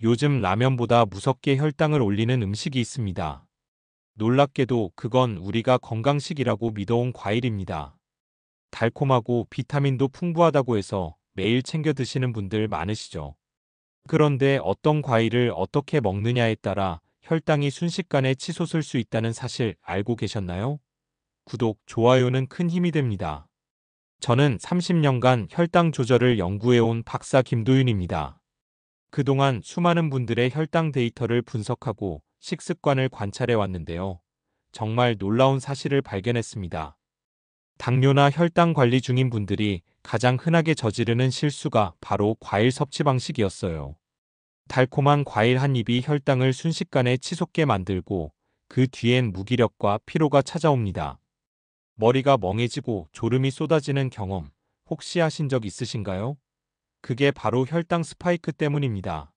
요즘 라면보다 무섭게 혈당을 올리는 음식이 있습니다. 놀랍게도 그건 우리가 건강식이라고 믿어온 과일입니다. 달콤하고 비타민도 풍부하다고 해서 매일 챙겨 드시는 분들 많으시죠. 그런데 어떤 과일을 어떻게 먹느냐에 따라 혈당이 순식간에 치솟을 수 있다는 사실 알고 계셨나요? 구독, 좋아요는 큰 힘이 됩니다. 저는 30년간 혈당 조절을 연구해온 박사 김도윤입니다. 그동안 수많은 분들의 혈당 데이터를 분석하고 식습관을 관찰해 왔는데요. 정말 놀라운 사실을 발견했습니다. 당뇨나 혈당 관리 중인 분들이 가장 흔하게 저지르는 실수가 바로 과일 섭취 방식이었어요. 달콤한 과일 한 입이 혈당을 순식간에 치솟게 만들고 그 뒤엔 무기력과 피로가 찾아옵니다. 머리가 멍해지고 졸음이 쏟아지는 경험 혹시 하신 적 있으신가요? 그게 바로 혈당 스파이크 때문입니다.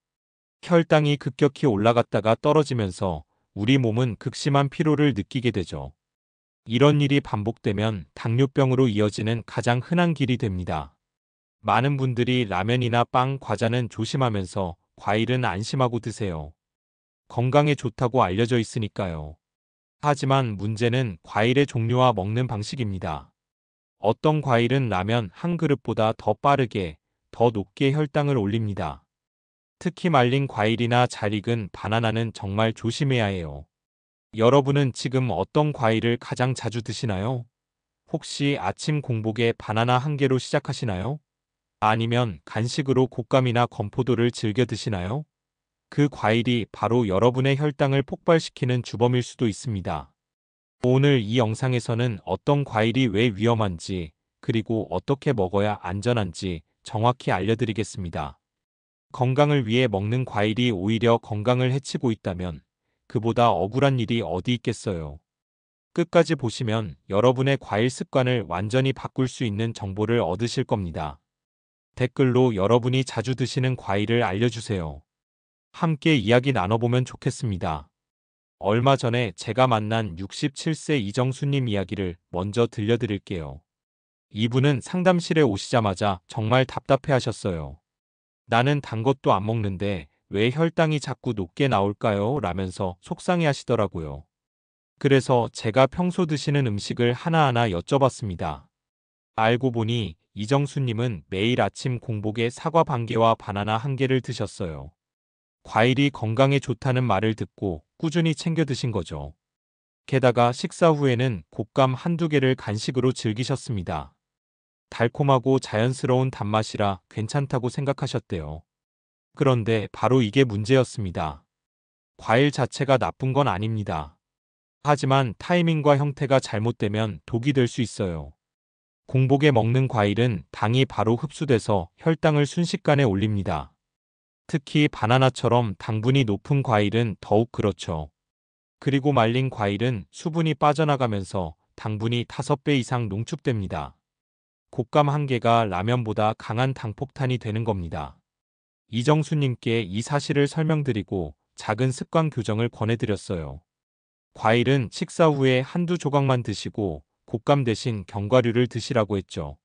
혈당이 급격히 올라갔다가 떨어지면서 우리 몸은 극심한 피로를 느끼게 되죠. 이런 일이 반복되면 당뇨병으로 이어지는 가장 흔한 길이 됩니다. 많은 분들이 라면이나 빵, 과자는 조심하면서 과일은 안심하고 드세요. 건강에 좋다고 알려져 있으니까요. 하지만 문제는 과일의 종류와 먹는 방식입니다. 어떤 과일은 라면 한 그릇보다 더 빠르게, 더 높게 혈당을 올립니다. 특히 말린 과일이나 잘 익은 바나나는 정말 조심해야 해요. 여러분은 지금 어떤 과일을 가장 자주 드시나요? 혹시 아침 공복에 바나나 한 개로 시작하시나요? 아니면 간식으로 곶감이나 건포도를 즐겨 드시나요? 그 과일이 바로 여러분의 혈당을 폭발시키는 주범일 수도 있습니다. 오늘 이 영상에서는 어떤 과일이 왜 위험한지, 그리고 어떻게 먹어야 안전한지 정확히 알려드리겠습니다. 건강을 위해 먹는 과일이 오히려 건강을 해치고 있다면 그보다 억울한 일이 어디 있겠어요. 끝까지 보시면 여러분의 과일 습관을 완전히 바꿀 수 있는 정보를 얻으실 겁니다. 댓글로 여러분이 자주 드시는 과일을 알려주세요. 함께 이야기 나눠보면 좋겠습니다. 얼마 전에 제가 만난 67세 이정수님 이야기를 먼저 들려드릴게요. 이분은 상담실에 오시자마자 정말 답답해 하셨어요. 나는 단 것도 안 먹는데 왜 혈당이 자꾸 높게 나올까요? 라면서 속상해 하시더라고요. 그래서 제가 평소 드시는 음식을 하나하나 여쭤봤습니다. 알고 보니 이정수님은 매일 아침 공복에 사과 반 개와 바나나 한 개를 드셨어요. 과일이 건강에 좋다는 말을 듣고 꾸준히 챙겨 드신 거죠. 게다가 식사 후에는 곶감 한두 개를 간식으로 즐기셨습니다. 달콤하고 자연스러운 단맛이라 괜찮다고 생각하셨대요. 그런데 바로 이게 문제였습니다. 과일 자체가 나쁜 건 아닙니다. 하지만 타이밍과 형태가 잘못되면 독이 될 수 있어요. 공복에 먹는 과일은 당이 바로 흡수돼서 혈당을 순식간에 올립니다. 특히 바나나처럼 당분이 높은 과일은 더욱 그렇죠. 그리고 말린 과일은 수분이 빠져나가면서 당분이 5배 이상 농축됩니다. 곶감 한 개가 라면보다 강한 당폭탄이 되는 겁니다. 이정수님께 이 사실을 설명드리고 작은 습관 교정을 권해드렸어요. 과일은 식사 후에 한두 조각만 드시고 곶감 대신 견과류를 드시라고 했죠.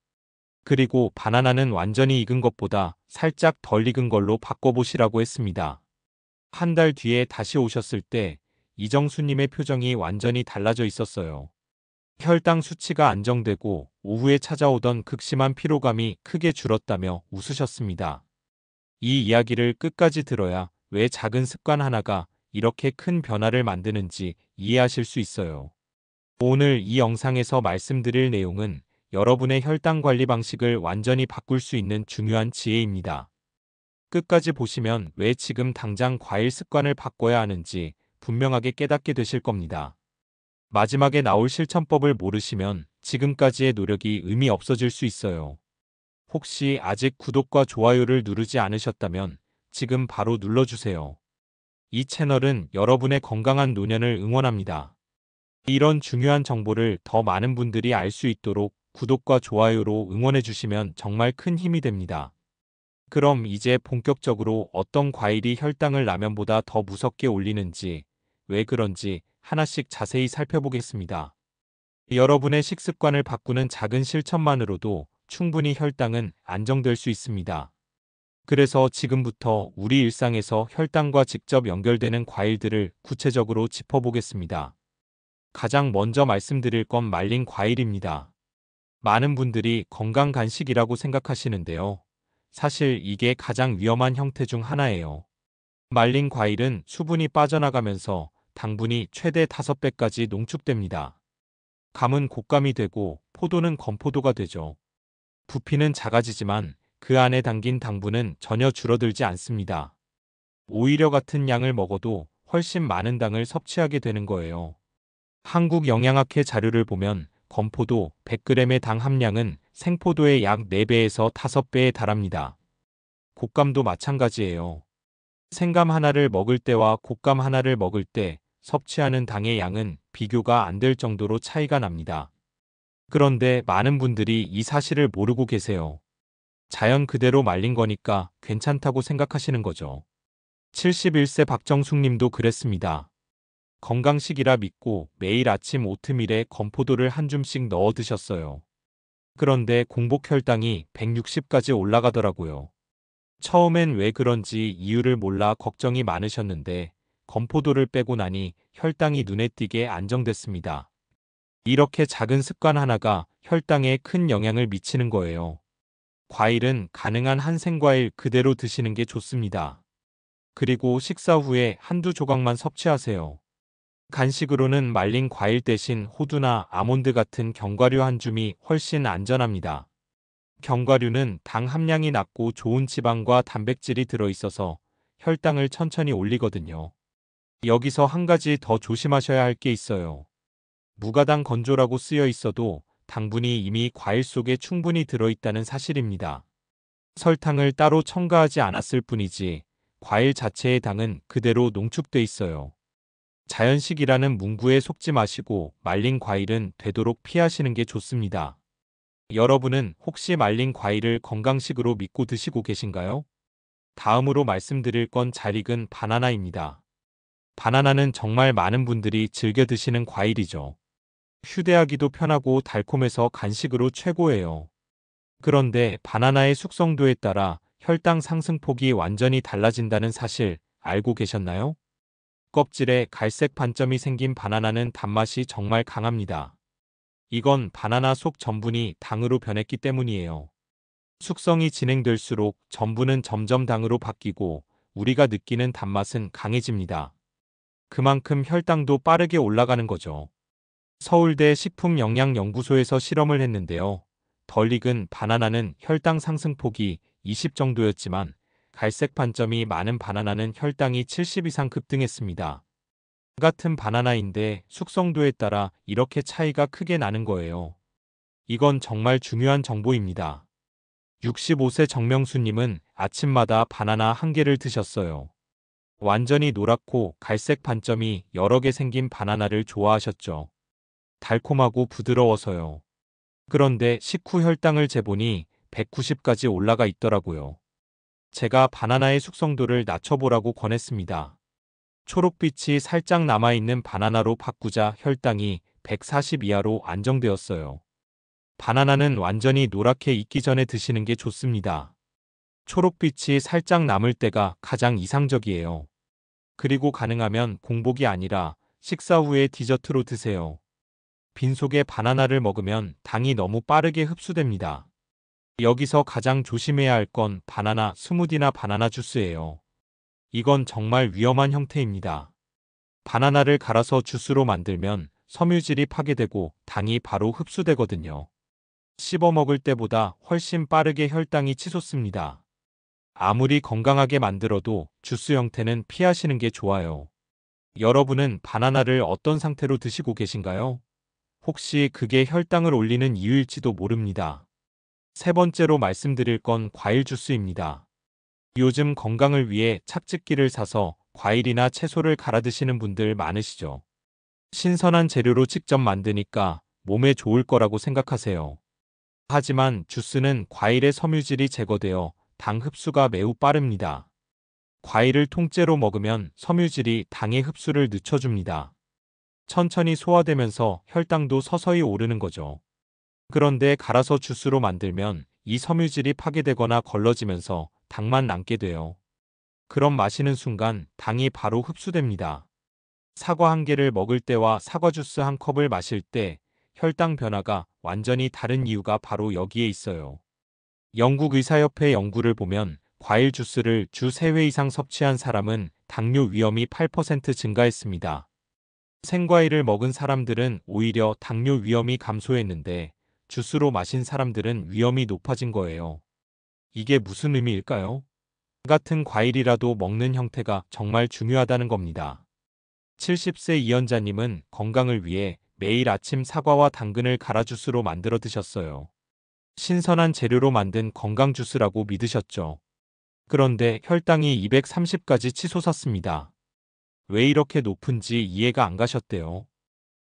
그리고 바나나는 완전히 익은 것보다 살짝 덜 익은 걸로 바꿔보시라고 했습니다. 한 달 뒤에 다시 오셨을 때 이정수님의 표정이 완전히 달라져 있었어요. 혈당 수치가 안정되고 오후에 찾아오던 극심한 피로감이 크게 줄었다며 웃으셨습니다. 이 이야기를 끝까지 들어야 왜 작은 습관 하나가 이렇게 큰 변화를 만드는지 이해하실 수 있어요. 오늘 이 영상에서 말씀드릴 내용은 여러분의 혈당 관리 방식을 완전히 바꿀 수 있는 중요한 지혜입니다. 끝까지 보시면 왜 지금 당장 과일 습관을 바꿔야 하는지 분명하게 깨닫게 되실 겁니다. 마지막에 나올 실천법을 모르시면 지금까지의 노력이 의미 없어질 수 있어요. 혹시 아직 구독과 좋아요를 누르지 않으셨다면 지금 바로 눌러주세요. 이 채널은 여러분의 건강한 노년을 응원합니다. 이런 중요한 정보를 더 많은 분들이 알 수 있도록 구독과 좋아요로 응원해 주시면 정말 큰 힘이 됩니다. 그럼 이제 본격적으로 어떤 과일이 혈당을 라면보다 더 무섭게 올리는지, 왜 그런지 하나씩 자세히 살펴보겠습니다. 여러분의 식습관을 바꾸는 작은 실천만으로도 충분히 혈당은 안정될 수 있습니다. 그래서 지금부터 우리 일상에서 혈당과 직접 연결되는 과일들을 구체적으로 짚어보겠습니다. 가장 먼저 말씀드릴 건 말린 과일입니다. 많은 분들이 건강 간식이라고 생각하시는데요. 사실 이게 가장 위험한 형태 중 하나예요. 말린 과일은 수분이 빠져나가면서 당분이 최대 5배까지 농축됩니다. 감은 곶감이 되고 포도는 건포도가 되죠. 부피는 작아지지만 그 안에 담긴 당분은 전혀 줄어들지 않습니다. 오히려 같은 양을 먹어도 훨씬 많은 당을 섭취하게 되는 거예요. 한국영양학회 자료를 보면 건포도 100g의 당 함량은 생포도의 약 4배에서 5배에 달합니다. 곶감도 마찬가지예요. 생감 하나를 먹을 때와 곶감 하나를 먹을 때 섭취하는 당의 양은 비교가 안 될 정도로 차이가 납니다. 그런데 많은 분들이 이 사실을 모르고 계세요. 자연 그대로 말린 거니까 괜찮다고 생각하시는 거죠. 71세 박정숙 님도 그랬습니다. 건강식이라 믿고 매일 아침 오트밀에 건포도를 한 줌씩 넣어 드셨어요. 그런데 공복 혈당이 160까지 올라가더라고요. 처음엔 왜 그런지 이유를 몰라 걱정이 많으셨는데 건포도를 빼고 나니 혈당이 눈에 띄게 안정됐습니다. 이렇게 작은 습관 하나가 혈당에 큰 영향을 미치는 거예요. 과일은 가능한 한 생과일 그대로 드시는 게 좋습니다. 그리고 식사 후에 한두 조각만 섭취하세요. 간식으로는 말린 과일 대신 호두나 아몬드 같은 견과류 한 줌이 훨씬 안전합니다. 견과류는 당 함량이 낮고 좋은 지방과 단백질이 들어있어서 혈당을 천천히 올리거든요. 여기서 한 가지 더 조심하셔야 할 게 있어요. 무가당 건조라고 쓰여 있어도 당분이 이미 과일 속에 충분히 들어있다는 사실입니다. 설탕을 따로 첨가하지 않았을 뿐이지 과일 자체의 당은 그대로 농축돼 있어요. 자연식이라는 문구에 속지 마시고 말린 과일은 되도록 피하시는 게 좋습니다. 여러분은 혹시 말린 과일을 건강식으로 믿고 드시고 계신가요? 다음으로 말씀드릴 건 잘 익은 바나나입니다. 바나나는 정말 많은 분들이 즐겨 드시는 과일이죠. 휴대하기도 편하고 달콤해서 간식으로 최고예요. 그런데 바나나의 숙성도에 따라 혈당 상승폭이 완전히 달라진다는 사실 알고 계셨나요? 껍질에 갈색 반점이 생긴 바나나는 단맛이 정말 강합니다. 이건 바나나 속 전분이 당으로 변했기 때문이에요. 숙성이 진행될수록 전분은 점점 당으로 바뀌고 우리가 느끼는 단맛은 강해집니다. 그만큼 혈당도 빠르게 올라가는 거죠. 서울대 식품영양연구소에서 실험을 했는데요. 덜 익은 바나나는 혈당 상승폭이 20 정도였지만 갈색 반점이 많은 바나나는 혈당이 70 이상 급등했습니다. 같은 바나나인데 숙성도에 따라 이렇게 차이가 크게 나는 거예요. 이건 정말 중요한 정보입니다. 65세 정명수님은 아침마다 바나나 한 개를 드셨어요. 완전히 노랗고 갈색 반점이 여러 개 생긴 바나나를 좋아하셨죠. 달콤하고 부드러워서요. 그런데 식후 혈당을 재보니 190까지 올라가 있더라고요. 제가 바나나의 숙성도를 낮춰보라고 권했습니다. 초록빛이 살짝 남아있는 바나나로 바꾸자 혈당이 140 이하로 안정되었어요. 바나나는 완전히 노랗게 익기 전에 드시는 게 좋습니다. 초록빛이 살짝 남을 때가 가장 이상적이에요. 그리고 가능하면 공복이 아니라 식사 후에 디저트로 드세요. 빈속에 바나나를 먹으면 당이 너무 빠르게 흡수됩니다. 여기서 가장 조심해야 할 건 바나나 스무디나 바나나 주스예요. 이건 정말 위험한 형태입니다. 바나나를 갈아서 주스로 만들면 섬유질이 파괴되고 당이 바로 흡수되거든요. 씹어 먹을 때보다 훨씬 빠르게 혈당이 치솟습니다. 아무리 건강하게 만들어도 주스 형태는 피하시는 게 좋아요. 여러분은 바나나를 어떤 상태로 드시고 계신가요? 혹시 그게 혈당을 올리는 이유일지도 모릅니다. 세 번째로 말씀드릴 건 과일 주스입니다. 요즘 건강을 위해 착즙기를 사서 과일이나 채소를 갈아 드시는 분들 많으시죠? 신선한 재료로 직접 만드니까 몸에 좋을 거라고 생각하세요. 하지만 주스는 과일의 섬유질이 제거되어 당 흡수가 매우 빠릅니다. 과일을 통째로 먹으면 섬유질이 당의 흡수를 늦춰줍니다. 천천히 소화되면서 혈당도 서서히 오르는 거죠. 그런데 갈아서 주스로 만들면 이 섬유질이 파괴되거나 걸러지면서 당만 남게 돼요. 그럼 마시는 순간 당이 바로 흡수됩니다. 사과 한 개를 먹을 때와 사과 주스 한 컵을 마실 때 혈당 변화가 완전히 다른 이유가 바로 여기에 있어요. 영국 의사협회 연구를 보면 과일 주스를 주 3회 이상 섭취한 사람은 당뇨 위험이 8% 증가했습니다. 생과일을 먹은 사람들은 오히려 당뇨 위험이 감소했는데 주스로 마신 사람들은 위험이 높아진 거예요. 이게 무슨 의미일까요? 같은 과일이라도 먹는 형태가 정말 중요하다는 겁니다. 70세 이연자님은 건강을 위해 매일 아침 사과와 당근을 갈아 주스로 만들어 드셨어요. 신선한 재료로 만든 건강 주스라고 믿으셨죠. 그런데 혈당이 230까지 치솟았습니다. 왜 이렇게 높은지 이해가 안 가셨대요.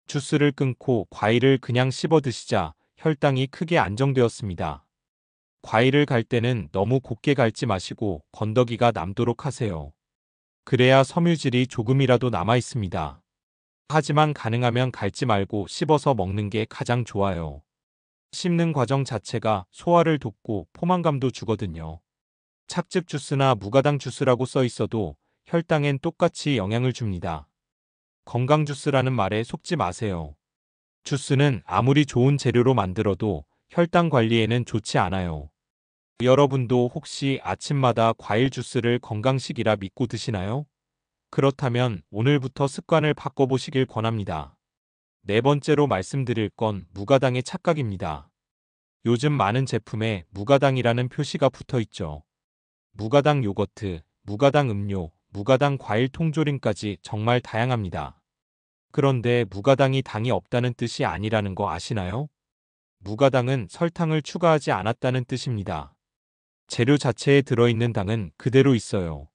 주스를 끊고 과일을 그냥 씹어 드시자 혈당이 크게 안정되었습니다. 과일을 갈 때는 너무 곱게 갈지 마시고 건더기가 남도록 하세요. 그래야 섬유질이 조금이라도 남아 있습니다. 하지만 가능하면 갈지 말고 씹어서 먹는 게 가장 좋아요. 씹는 과정 자체가 소화를 돕고 포만감도 주거든요. 착즙 주스나 무가당 주스라고 써 있어도 혈당엔 똑같이 영향을 줍니다. 건강 주스라는 말에 속지 마세요. 주스는 아무리 좋은 재료로 만들어도 혈당 관리에는 좋지 않아요. 여러분도 혹시 아침마다 과일 주스를 건강식이라 믿고 드시나요? 그렇다면 오늘부터 습관을 바꿔보시길 권합니다. 네 번째로 말씀드릴 건 무가당의 착각입니다. 요즘 많은 제품에 무가당이라는 표시가 붙어 있죠. 무가당 요거트, 무가당 음료, 무가당 과일 통조림까지 정말 다양합니다. 그런데 무가당이 당이 없다는 뜻이 아니라는 거 아시나요? 무가당은 설탕을 추가하지 않았다는 뜻입니다. 재료 자체에 들어있는 당은 그대로 있어요.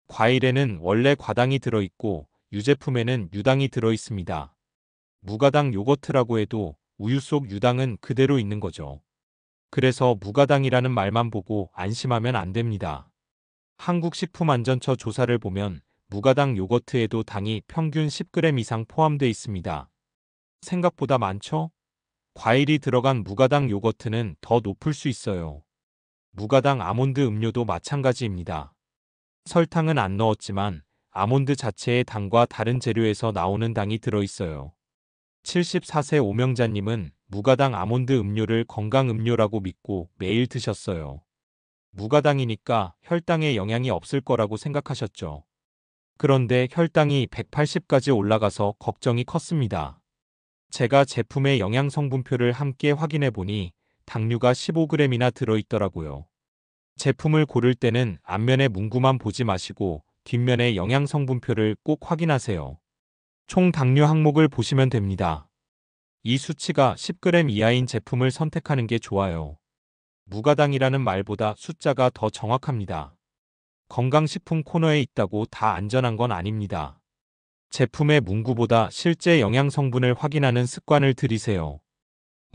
과일에는 원래 과당이 들어있고 유제품에는 유당이 들어있습니다. 무가당 요거트라고 해도 우유 속 유당은 그대로 있는 거죠. 그래서 무가당이라는 말만 보고 안심하면 안 됩니다. 한국식품안전처 조사를 보면 무가당 요거트에도 당이 평균 10g 이상 포함되어 있습니다. 생각보다 많죠? 과일이 들어간 무가당 요거트는 더 높을 수 있어요. 무가당 아몬드 음료도 마찬가지입니다. 설탕은 안 넣었지만 아몬드 자체의 당과 다른 재료에서 나오는 당이 들어있어요. 74세 오명자님은 무가당 아몬드 음료를 건강 음료라고 믿고 매일 드셨어요. 무가당이니까 혈당에 영향이 없을 거라고 생각하셨죠. 그런데 혈당이 180까지 올라가서 걱정이 컸습니다. 제가 제품의 영양 성분표를 함께 확인해 보니 당류가 15g이나 들어있더라고요. 제품을 고를 때는 앞면의 문구만 보지 마시고 뒷면의 영양 성분표를 꼭 확인하세요. 총 당류 항목을 보시면 됩니다. 이 수치가 10g 이하인 제품을 선택하는 게 좋아요. 무가당이라는 말보다 숫자가 더 정확합니다. 건강식품 코너에 있다고 다 안전한 건 아닙니다. 제품의 문구보다 실제 영양 성분을 확인하는 습관을 들이세요.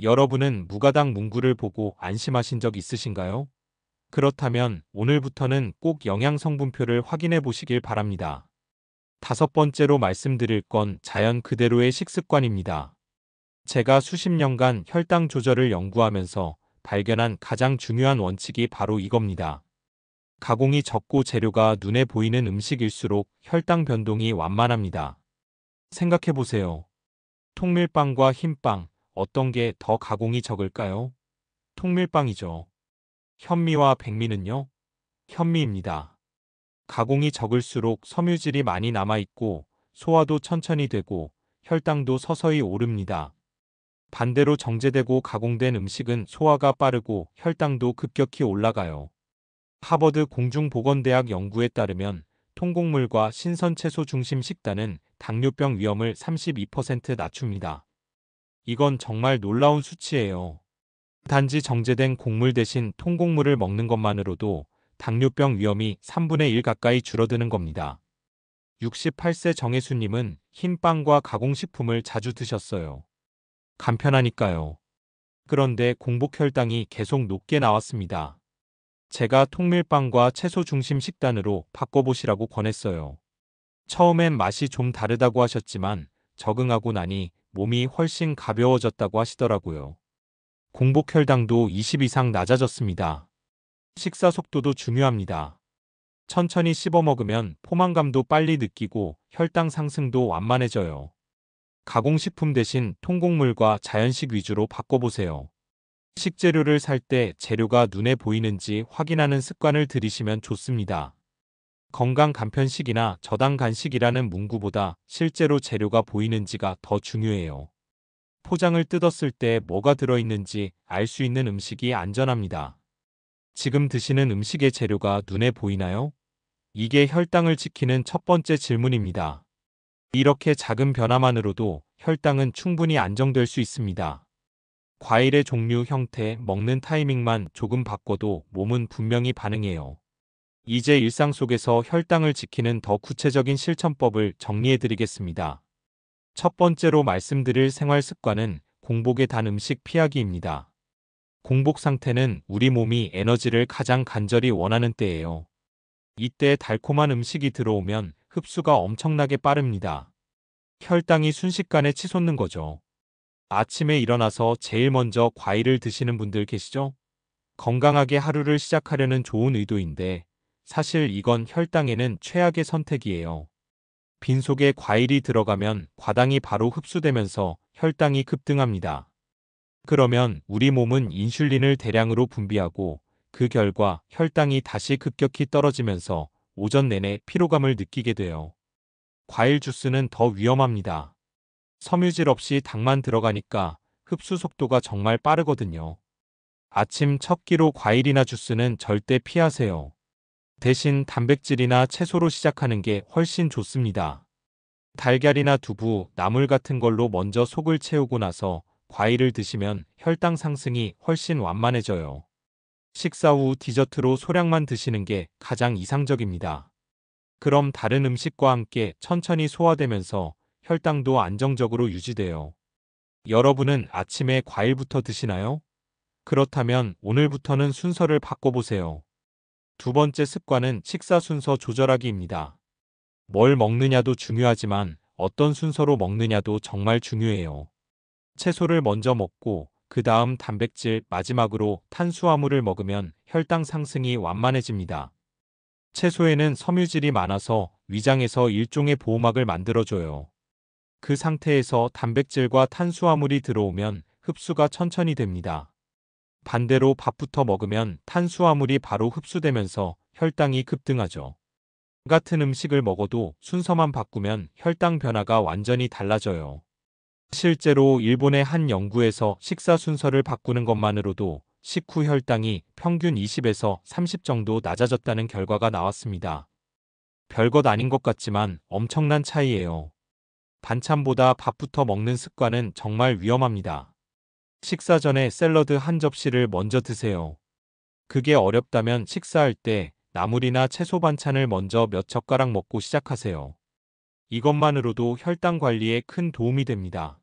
여러분은 무가당 문구를 보고 안심하신 적 있으신가요? 그렇다면 오늘부터는 꼭 영양 성분표를 확인해 보시길 바랍니다. 다섯 번째로 말씀드릴 건 자연 그대로의 식습관입니다. 제가 수십 년간 혈당 조절을 연구하면서 발견한 가장 중요한 원칙이 바로 이겁니다. 가공이 적고 재료가 눈에 보이는 음식일수록 혈당 변동이 완만합니다. 생각해 보세요. 통밀빵과 흰빵, 어떤 게 더 가공이 적을까요? 통밀빵이죠. 현미와 백미는요? 현미입니다. 가공이 적을수록 섬유질이 많이 남아있고 소화도 천천히 되고 혈당도 서서히 오릅니다. 반대로 정제되고 가공된 음식은 소화가 빠르고 혈당도 급격히 올라가요. 하버드 공중보건대학 연구에 따르면 통곡물과 신선 채소 중심 식단은 당뇨병 위험을 32% 낮춥니다. 이건 정말 놀라운 수치예요. 단지 정제된 곡물 대신 통곡물을 먹는 것만으로도 당뇨병 위험이 3분의 1 가까이 줄어드는 겁니다. 68세 정혜수님은 흰빵과 가공식품을 자주 드셨어요. 간편하니까요. 그런데 공복 혈당이 계속 높게 나왔습니다. 제가 통밀빵과 채소 중심 식단으로 바꿔보시라고 권했어요. 처음엔 맛이 좀 다르다고 하셨지만 적응하고 나니 몸이 훨씬 가벼워졌다고 하시더라고요. 공복 혈당도 20 이상 낮아졌습니다. 식사 속도도 중요합니다. 천천히 씹어 먹으면 포만감도 빨리 느끼고 혈당 상승도 완만해져요. 가공식품 대신 통곡물과 자연식 위주로 바꿔보세요. 식재료를 살 때 재료가 눈에 보이는지 확인하는 습관을 들이시면 좋습니다. 건강 간편식이나 저당 간식이라는 문구보다 실제로 재료가 보이는지가 더 중요해요. 포장을 뜯었을 때 뭐가 들어있는지 알 수 있는 음식이 안전합니다. 지금 드시는 음식의 재료가 눈에 보이나요? 이게 혈당을 지키는 첫 번째 질문입니다. 이렇게 작은 변화만으로도 혈당은 충분히 안정될 수 있습니다. 과일의 종류, 형태, 먹는 타이밍만 조금 바꿔도 몸은 분명히 반응해요. 이제 일상 속에서 혈당을 지키는 더 구체적인 실천법을 정리해 드리겠습니다. 첫 번째로 말씀드릴 생활 습관은 공복에 단 음식 피하기입니다. 공복 상태는 우리 몸이 에너지를 가장 간절히 원하는 때예요. 이때 달콤한 음식이 들어오면 흡수가 엄청나게 빠릅니다. 혈당이 순식간에 치솟는 거죠. 아침에 일어나서 제일 먼저 과일을 드시는 분들 계시죠? 건강하게 하루를 시작하려는 좋은 의도인데 사실 이건 혈당에는 최악의 선택이에요. 빈속에 과일이 들어가면 과당이 바로 흡수되면서 혈당이 급등합니다. 그러면 우리 몸은 인슐린을 대량으로 분비하고 그 결과 혈당이 다시 급격히 떨어지면서 오전 내내 피로감을 느끼게 돼요. 과일 주스는 더 위험합니다. 섬유질 없이 당만 들어가니까 흡수 속도가 정말 빠르거든요. 아침 첫 끼로 과일이나 주스는 절대 피하세요. 대신 단백질이나 채소로 시작하는 게 훨씬 좋습니다. 달걀이나 두부, 나물 같은 걸로 먼저 속을 채우고 나서 과일을 드시면 혈당 상승이 훨씬 완만해져요. 식사 후 디저트로 소량만 드시는 게 가장 이상적입니다. 그럼 다른 음식과 함께 천천히 소화되면서 혈당도 안정적으로 유지돼요. 여러분은 아침에 과일부터 드시나요? 그렇다면 오늘부터는 순서를 바꿔보세요. 두 번째 습관은 식사 순서 조절하기입니다. 뭘 먹느냐도 중요하지만 어떤 순서로 먹느냐도 정말 중요해요. 채소를 먼저 먹고 그 다음 단백질, 마지막으로 탄수화물을 먹으면 혈당 상승이 완만해집니다. 채소에는 섬유질이 많아서 위장에서 일종의 보호막을 만들어줘요. 그 상태에서 단백질과 탄수화물이 들어오면 흡수가 천천히 됩니다. 반대로 밥부터 먹으면 탄수화물이 바로 흡수되면서 혈당이 급등하죠. 같은 음식을 먹어도 순서만 바꾸면 혈당 변화가 완전히 달라져요. 실제로 일본의 한 연구에서 식사 순서를 바꾸는 것만으로도 식후 혈당이 평균 20에서 30 정도 낮아졌다는 결과가 나왔습니다. 별것 아닌 것 같지만 엄청난 차이예요. 반찬보다 밥부터 먹는 습관은 정말 위험합니다. 식사 전에 샐러드 한 접시를 먼저 드세요. 그게 어렵다면 식사할 때 나물이나 채소 반찬을 먼저 몇 젓가락 먹고 시작하세요. 이것만으로도 혈당 관리에 큰 도움이 됩니다.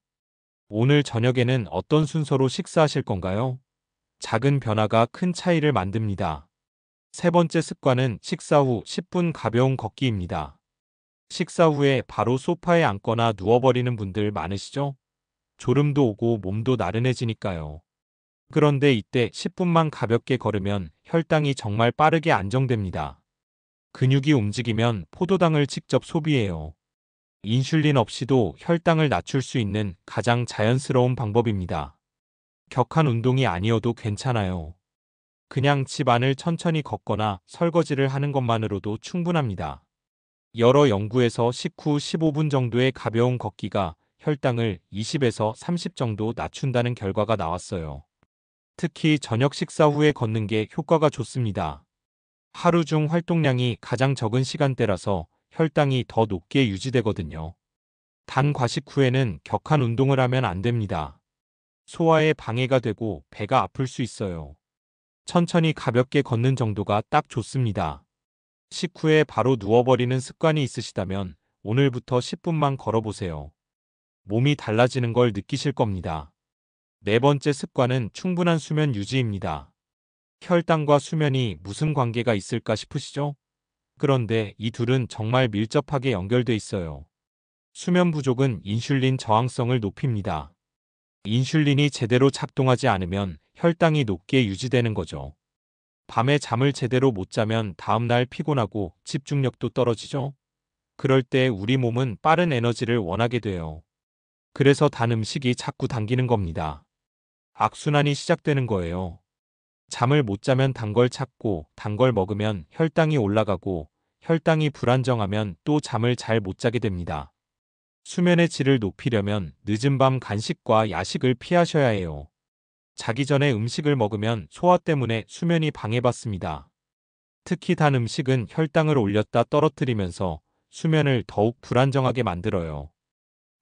오늘 저녁에는 어떤 순서로 식사하실 건가요? 작은 변화가 큰 차이를 만듭니다. 세 번째 습관은 식사 후 10분 가벼운 걷기입니다. 식사 후에 바로 소파에 앉거나 누워버리는 분들 많으시죠? 졸음도 오고 몸도 나른해지니까요. 그런데 이때 10분만 가볍게 걸으면 혈당이 정말 빠르게 안정됩니다. 근육이 움직이면 포도당을 직접 소비해요. 인슐린 없이도 혈당을 낮출 수 있는 가장 자연스러운 방법입니다. 격한 운동이 아니어도 괜찮아요. 그냥 집 안을 천천히 걷거나 설거지를 하는 것만으로도 충분합니다. 여러 연구에서 식후 15분 정도의 가벼운 걷기가 혈당을 20에서 30 정도 낮춘다는 결과가 나왔어요. 특히 저녁 식사 후에 걷는 게 효과가 좋습니다. 하루 중 활동량이 가장 적은 시간대라서 혈당이 더 높게 유지되거든요. 단 과식 후에는 격한 운동을 하면 안 됩니다. 소화에 방해가 되고 배가 아플 수 있어요. 천천히 가볍게 걷는 정도가 딱 좋습니다. 식후에 바로 누워버리는 습관이 있으시다면 오늘부터 10분만 걸어보세요. 몸이 달라지는 걸 느끼실 겁니다. 네 번째 습관은 충분한 수면 유지입니다. 혈당과 수면이 무슨 관계가 있을까 싶으시죠? 그런데 이 둘은 정말 밀접하게 연결돼 있어요. 수면 부족은 인슐린 저항성을 높입니다. 인슐린이 제대로 작동하지 않으면 혈당이 높게 유지되는 거죠. 밤에 잠을 제대로 못 자면 다음날 피곤하고 집중력도 떨어지죠. 그럴 때 우리 몸은 빠른 에너지를 원하게 돼요. 그래서 단 음식이 자꾸 당기는 겁니다. 악순환이 시작되는 거예요. 잠을 못 자면 단 걸 찾고 단 걸 먹으면 혈당이 올라가고 혈당이 불안정하면 또 잠을 잘 못 자게 됩니다. 수면의 질을 높이려면 늦은 밤 간식과 야식을 피하셔야 해요. 자기 전에 음식을 먹으면 소화 때문에 수면이 방해받습니다. 특히 단 음식은 혈당을 올렸다 떨어뜨리면서 수면을 더욱 불안정하게 만들어요.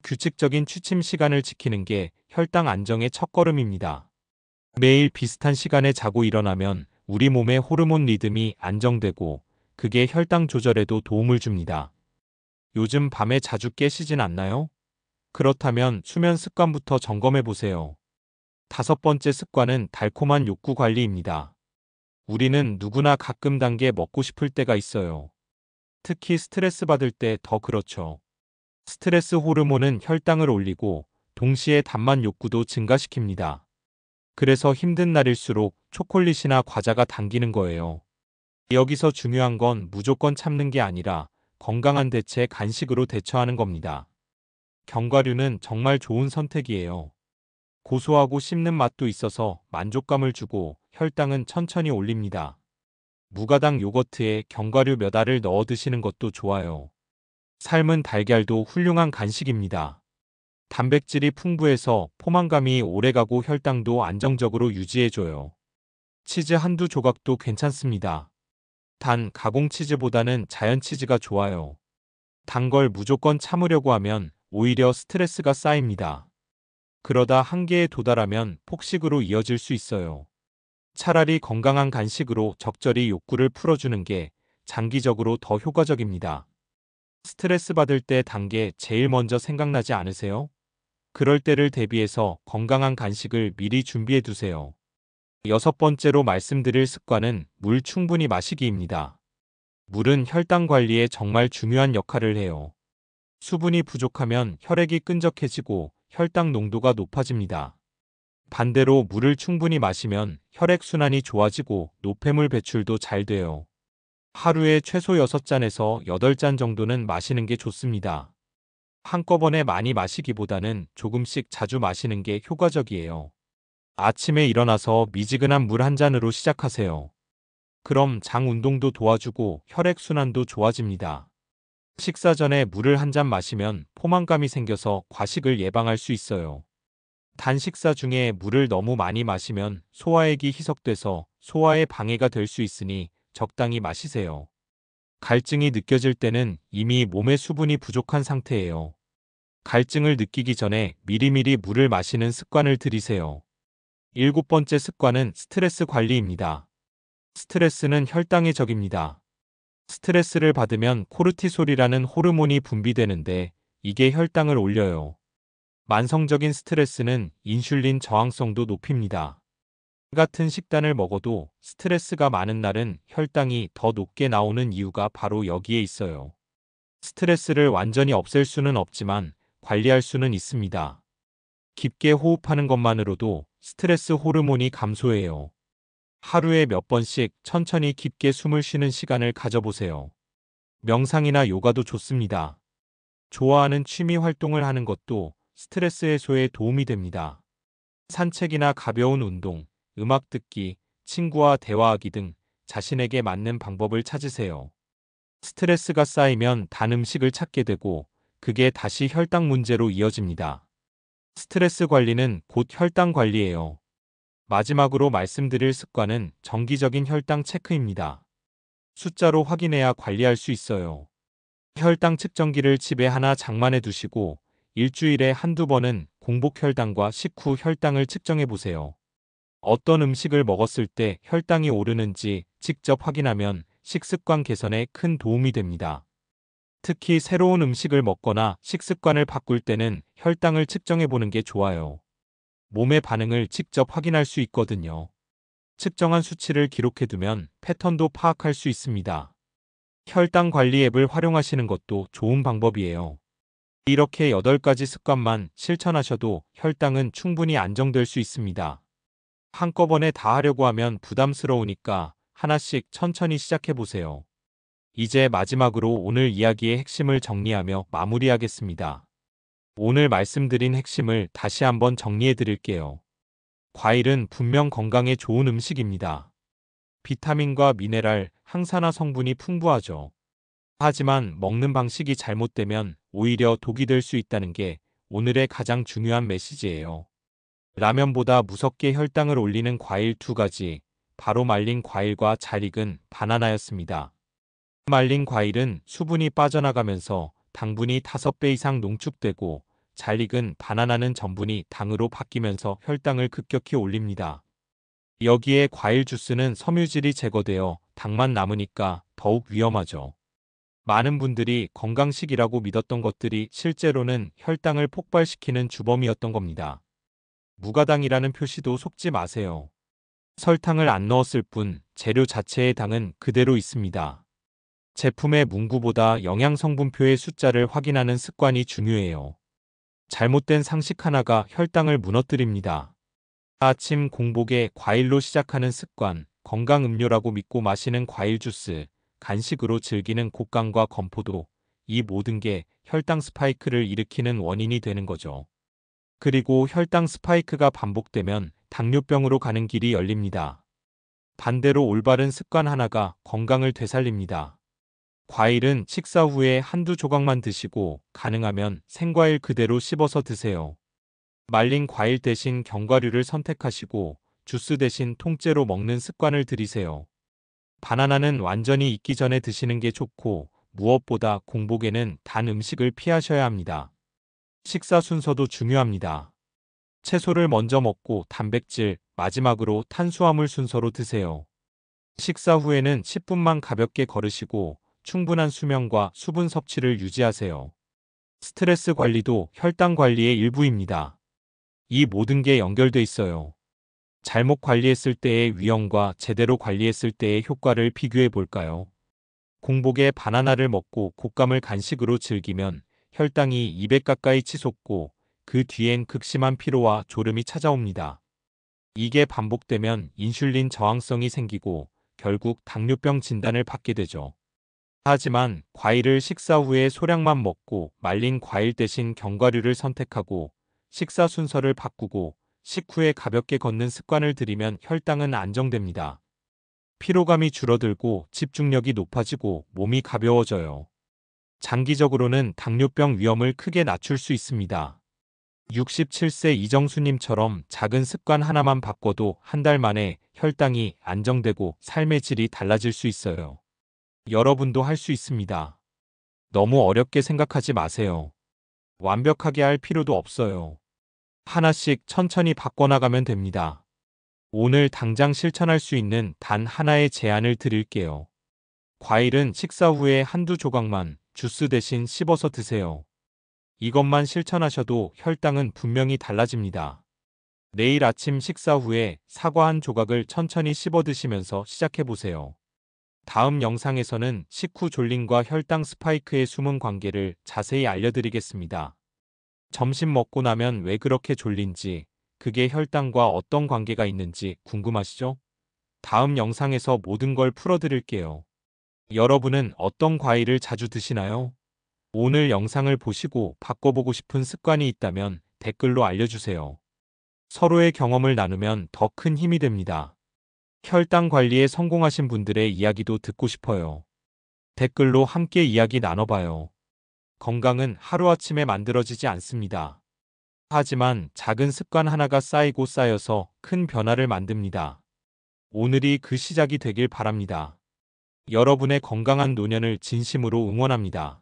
규칙적인 취침 시간을 지키는 게 혈당 안정의 첫걸음입니다. 매일 비슷한 시간에 자고 일어나면 우리 몸의 호르몬 리듬이 안정되고 그게 혈당 조절에도 도움을 줍니다. 요즘 밤에 자주 깨시진 않나요? 그렇다면 수면 습관부터 점검해 보세요. 다섯 번째 습관은 달콤한 욕구 관리입니다. 우리는 누구나 가끔 단 게 먹고 싶을 때가 있어요. 특히 스트레스 받을 때 더 그렇죠. 스트레스 호르몬은 혈당을 올리고 동시에 단맛 욕구도 증가시킵니다. 그래서 힘든 날일수록 초콜릿이나 과자가 당기는 거예요. 여기서 중요한 건 무조건 참는 게 아니라 건강한 대체 간식으로 대처하는 겁니다. 견과류는 정말 좋은 선택이에요. 고소하고 씹는 맛도 있어서 만족감을 주고 혈당은 천천히 올립니다. 무가당 요거트에 견과류 몇 알을 넣어 드시는 것도 좋아요. 삶은 달걀도 훌륭한 간식입니다. 단백질이 풍부해서 포만감이 오래가고 혈당도 안정적으로 유지해줘요. 치즈 한두 조각도 괜찮습니다. 단 가공 치즈보다는 자연 치즈가 좋아요. 단 걸 무조건 참으려고 하면 오히려 스트레스가 쌓입니다. 그러다 한계에 도달하면 폭식으로 이어질 수 있어요. 차라리 건강한 간식으로 적절히 욕구를 풀어주는 게 장기적으로 더 효과적입니다. 스트레스 받을 때 단 게 제일 먼저 생각나지 않으세요? 그럴 때를 대비해서 건강한 간식을 미리 준비해 두세요. 여섯 번째로 말씀드릴 습관은 물 충분히 마시기입니다. 물은 혈당 관리에 정말 중요한 역할을 해요. 수분이 부족하면 혈액이 끈적해지고 혈당 농도가 높아집니다. 반대로 물을 충분히 마시면 혈액순환이 좋아지고 노폐물 배출도 잘 돼요. 하루에 최소 6잔에서 8잔 정도는 마시는 게 좋습니다. 한꺼번에 많이 마시기보다는 조금씩 자주 마시는 게 효과적이에요. 아침에 일어나서 미지근한 물 한 잔으로 시작하세요. 그럼 장 운동도 도와주고 혈액순환도 좋아집니다. 식사 전에 물을 한 잔 마시면 포만감이 생겨서 과식을 예방할 수 있어요. 단 식사 중에 물을 너무 많이 마시면 소화액이 희석돼서 소화에 방해가 될 수 있으니 적당히 마시세요. 갈증이 느껴질 때는 이미 몸에 수분이 부족한 상태예요. 갈증을 느끼기 전에 미리미리 물을 마시는 습관을 들이세요. 일곱 번째 습관은 스트레스 관리입니다. 스트레스는 혈당의 적입니다. 스트레스를 받으면 코르티솔이라는 호르몬이 분비되는데 이게 혈당을 올려요. 만성적인 스트레스는 인슐린 저항성도 높입니다. 같은 식단을 먹어도 스트레스가 많은 날은 혈당이 더 높게 나오는 이유가 바로 여기에 있어요. 스트레스를 완전히 없앨 수는 없지만 관리할 수는 있습니다. 깊게 호흡하는 것만으로도 스트레스 호르몬이 감소해요. 하루에 몇 번씩 천천히 깊게 숨을 쉬는 시간을 가져보세요. 명상이나 요가도 좋습니다. 좋아하는 취미 활동을 하는 것도 스트레스 해소에 도움이 됩니다. 산책이나 가벼운 운동, 음악 듣기, 친구와 대화하기 등 자신에게 맞는 방법을 찾으세요. 스트레스가 쌓이면 단 음식을 찾게 되고 그게 다시 혈당 문제로 이어집니다. 스트레스 관리는 곧 혈당 관리예요. 마지막으로 말씀드릴 습관은 정기적인 혈당 체크입니다. 숫자로 확인해야 관리할 수 있어요. 혈당 측정기를 집에 하나 장만해 두시고 일주일에 한두 번은 공복 혈당과 식후 혈당을 측정해 보세요. 어떤 음식을 먹었을 때 혈당이 오르는지 직접 확인하면 식습관 개선에 큰 도움이 됩니다. 특히 새로운 음식을 먹거나 식습관을 바꿀 때는 혈당을 측정해 보는 게 좋아요. 몸의 반응을 직접 확인할 수 있거든요. 측정한 수치를 기록해 두면 패턴도 파악할 수 있습니다. 혈당 관리 앱을 활용하시는 것도 좋은 방법이에요. 이렇게 8가지 습관만 실천하셔도 혈당은 충분히 안정될 수 있습니다. 한꺼번에 다 하려고 하면 부담스러우니까 하나씩 천천히 시작해 보세요. 이제 마지막으로 오늘 이야기의 핵심을 정리하며 마무리하겠습니다. 오늘 말씀드린 핵심을 다시 한번 정리해 드릴게요. 과일은 분명 건강에 좋은 음식입니다. 비타민과 미네랄, 항산화 성분이 풍부하죠. 하지만 먹는 방식이 잘못되면 오히려 독이 될 수 있다는 게 오늘의 가장 중요한 메시지예요. 라면보다 무섭게 혈당을 올리는 과일 두 가지, 바로 말린 과일과 잘 익은 바나나였습니다. 말린 과일은 수분이 빠져나가면서 당분이 5배 이상 농축되고, 잘 익은 바나나는 전분이 당으로 바뀌면서 혈당을 급격히 올립니다. 여기에 과일 주스는 섬유질이 제거되어 당만 남으니까 더욱 위험하죠. 많은 분들이 건강식이라고 믿었던 것들이 실제로는 혈당을 폭발시키는 주범이었던 겁니다. 무가당이라는 표시도 속지 마세요. 설탕을 안 넣었을 뿐 재료 자체의 당은 그대로 있습니다. 제품의 문구보다 영양성분표의 숫자를 확인하는 습관이 중요해요. 잘못된 상식 하나가 혈당을 무너뜨립니다. 아침 공복에 과일로 시작하는 습관, 건강음료라고 믿고 마시는 과일 주스, 간식으로 즐기는 곡간과 건포도, 이 모든 게 혈당 스파이크를 일으키는 원인이 되는 거죠. 그리고 혈당 스파이크가 반복되면 당뇨병으로 가는 길이 열립니다. 반대로 올바른 습관 하나가 건강을 되살립니다. 과일은 식사 후에 한두 조각만 드시고 가능하면 생과일 그대로 씹어서 드세요. 말린 과일 대신 견과류를 선택하시고 주스 대신 통째로 먹는 습관을 들이세요. 바나나는 완전히 익기 전에 드시는 게 좋고, 무엇보다 공복에는 단 음식을 피하셔야 합니다. 식사 순서도 중요합니다. 채소를 먼저 먹고 단백질, 마지막으로 탄수화물 순서로 드세요. 식사 후에는 10분만 가볍게 걸으시고 충분한 수면과 수분 섭취를 유지하세요. 스트레스 관리도 혈당 관리의 일부입니다. 이 모든 게 연결돼 있어요. 잘못 관리했을 때의 위험과 제대로 관리했을 때의 효과를 비교해 볼까요? 공복에 바나나를 먹고 곶감을 간식으로 즐기면 혈당이 200 가까이 치솟고, 그 뒤엔 극심한 피로와 졸음이 찾아옵니다. 이게 반복되면 인슐린 저항성이 생기고 결국 당뇨병 진단을 받게 되죠. 하지만 과일을 식사 후에 소량만 먹고 말린 과일 대신 견과류를 선택하고 식사 순서를 바꾸고 식후에 가볍게 걷는 습관을 들이면 혈당은 안정됩니다. 피로감이 줄어들고 집중력이 높아지고 몸이 가벼워져요. 장기적으로는 당뇨병 위험을 크게 낮출 수 있습니다. 67세 이정수님처럼 작은 습관 하나만 바꿔도 한 달 만에 혈당이 안정되고 삶의 질이 달라질 수 있어요. 여러분도 할 수 있습니다. 너무 어렵게 생각하지 마세요. 완벽하게 할 필요도 없어요. 하나씩 천천히 바꿔나가면 됩니다. 오늘 당장 실천할 수 있는 단 하나의 제안을 드릴게요. 과일은 식사 후에 한두 조각만 주스 대신 씹어서 드세요. 이것만 실천하셔도 혈당은 분명히 달라집니다. 내일 아침 식사 후에 사과 한 조각을 천천히 씹어 드시면서 시작해보세요. 다음 영상에서는 식후 졸림과 혈당 스파이크의 숨은 관계를 자세히 알려드리겠습니다. 점심 먹고 나면 왜 그렇게 졸린지, 그게 혈당과 어떤 관계가 있는지 궁금하시죠? 다음 영상에서 모든 걸 풀어드릴게요. 여러분은 어떤 과일을 자주 드시나요? 오늘 영상을 보시고 바꿔보고 싶은 습관이 있다면 댓글로 알려주세요. 서로의 경험을 나누면 더 큰 힘이 됩니다. 혈당 관리에 성공하신 분들의 이야기도 듣고 싶어요. 댓글로 함께 이야기 나눠봐요. 건강은 하루아침에 만들어지지 않습니다. 하지만 작은 습관 하나가 쌓이고 쌓여서 큰 변화를 만듭니다. 오늘이 그 시작이 되길 바랍니다. 여러분의 건강한 노년을 진심으로 응원합니다.